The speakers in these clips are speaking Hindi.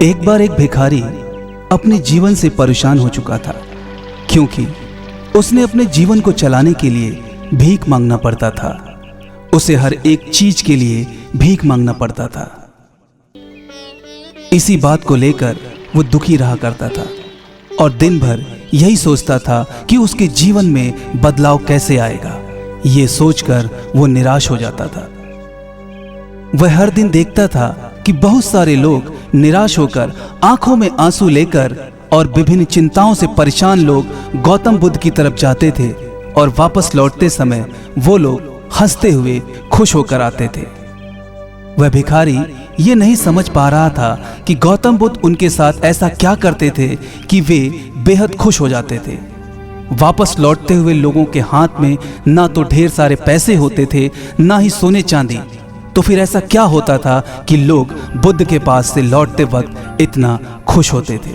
एक बार एक भिखारी अपने जीवन से परेशान हो चुका था, क्योंकि उसने अपने जीवन को चलाने के लिए भीख मांगना पड़ता था। उसे हर एक चीज के लिए भीख मांगना पड़ता था। इसी बात को लेकर वो दुखी रहा करता था और दिन भर यही सोचता था कि उसके जीवन में बदलाव कैसे आएगा। ये सोचकर वो निराश हो जाता था। वह हर दिन देखता था कि बहुत सारे लोग निराश होकर आंखों में आंसू लेकर और विभिन्न चिंताओं से परेशान लोग गौतम बुद्ध की तरफ जाते थे और वापस लौटते समय वो लोग हंसते हुए खुश होकर आते थे। वह भिखारी ये नहीं समझ पा रहा था कि गौतम बुद्ध उनके साथ ऐसा क्या करते थे कि वे बेहद खुश हो जाते थे। वापस लौटते हुए लोगों के हाथ में ना तो ढेर सारे पैसे होते थे, ना ही सोने चांदी। तो फिर ऐसा क्या होता था कि लोग बुद्ध के पास से लौटते वक्त इतना खुश होते थे।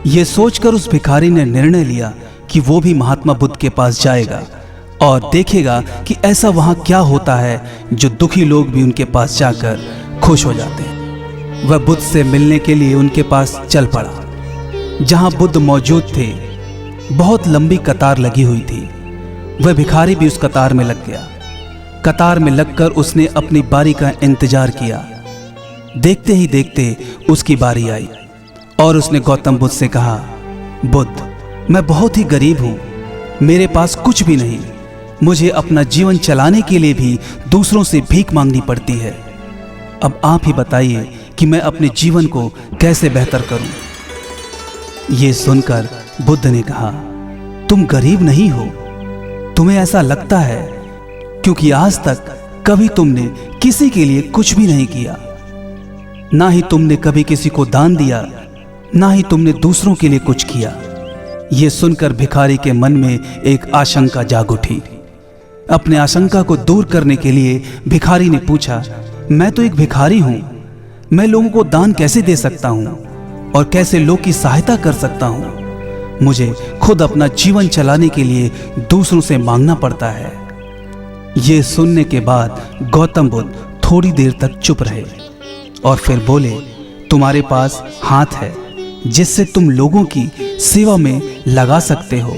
यह सोचकर उस भिखारी ने निर्णय लिया कि वो भी महात्मा बुद्ध के पास जाएगा और देखेगा कि ऐसा वहां क्या होता है जो दुखी लोग भी उनके पास जाकर खुश हो जाते हैं। वह बुद्ध से मिलने के लिए उनके पास चल पड़ा। जहां बुद्ध मौजूद थे, बहुत लंबी कतार लगी हुई थी। वह भिखारी भी उस कतार में लग गया। कतार में लगकर उसने अपनी बारी का इंतजार किया। देखते ही देखते उसकी बारी आई और उसने गौतम बुद्ध से कहा, बुद्ध, मैं बहुत ही गरीब हूं, मेरे पास कुछ भी नहीं। मुझे अपना जीवन चलाने के लिए भी दूसरों से भीख मांगनी पड़ती है। अब आप ही बताइए कि मैं अपने जीवन को कैसे बेहतर करूं। ये सुनकर बुद्ध ने कहा, तुम गरीब नहीं हो, तुम्हें ऐसा लगता है क्योंकि आज तक कभी तुमने किसी के लिए कुछ भी नहीं किया। ना ही तुमने कभी किसी को दान दिया, ना ही तुमने दूसरों के लिए कुछ किया। यह सुनकर भिखारी के मन में एक आशंका जाग उठी। अपने आशंका को दूर करने के लिए भिखारी ने पूछा, मैं तो एक भिखारी हूं, मैं लोगों को दान कैसे दे सकता हूं और कैसे लोग की सहायता कर सकता हूं। मुझे खुद अपना जीवन चलाने के लिए दूसरों से मांगना पड़ता है। ये सुनने के बाद गौतम बुद्ध थोड़ी देर तक चुप रहे और फिर बोले, तुम्हारे पास हाथ है जिससे तुम लोगों की सेवा में लगा सकते हो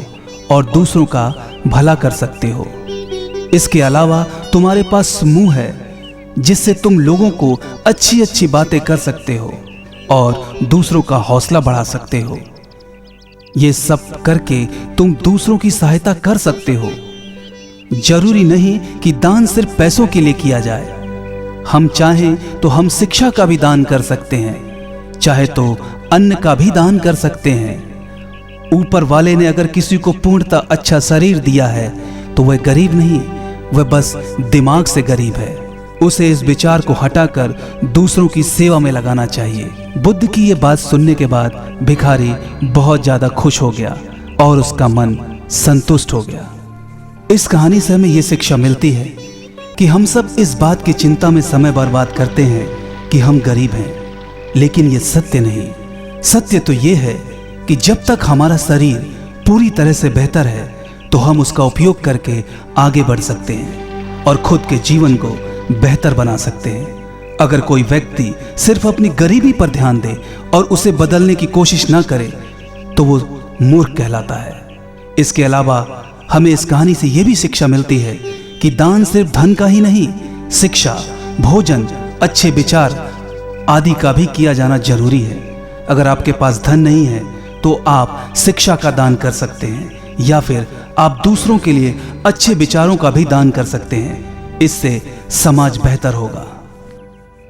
और दूसरों का भला कर सकते हो। इसके अलावा तुम्हारे पास मुंह है जिससे तुम लोगों को अच्छी अच्छी बातें कर सकते हो और दूसरों का हौसला बढ़ा सकते हो। ये सब करके तुम दूसरों की सहायता कर सकते हो। जरूरी नहीं कि दान सिर्फ पैसों के लिए किया जाए। हम चाहें तो हम शिक्षा का भी दान कर सकते हैं, चाहे तो अन्न का भी दान कर सकते हैं। ऊपर वाले ने अगर किसी को पूर्णतः अच्छा शरीर दिया है तो वह गरीब नहीं, वह बस दिमाग से गरीब है। उसे इस विचार को हटाकर दूसरों की सेवा में लगाना चाहिए। बुद्ध की यह बात सुनने के बाद भिखारी बहुत ज्यादा खुश हो गया और उसका मन संतुष्ट हो गया। इस कहानी से हमें यह शिक्षा मिलती है कि हम सब इस बात की चिंता में समय बर्बाद करते हैं कि हम गरीब हैं, लेकिन यह सत्य नहीं। सत्य तो यह है कि जब तक हमारा शरीर पूरी तरह से बेहतर है तो हम उसका उपयोग करके आगे बढ़ सकते हैं और खुद के जीवन को बेहतर बना सकते हैं। अगर कोई व्यक्ति सिर्फ अपनी गरीबी पर ध्यान दे और उसे बदलने की कोशिश ना करे तो वो मूर्ख कहलाता है। इसके अलावा हमें इस कहानी से यह भी शिक्षा मिलती है कि दान सिर्फ धन का ही नहीं, शिक्षा, भोजन, अच्छे विचार आदि का भी किया जाना जरूरी है। अगर आपके पास धन नहीं है तो आप शिक्षा का दान कर सकते हैं या फिर आप दूसरों के लिए अच्छे विचारों का भी दान कर सकते हैं। इससे समाज बेहतर होगा।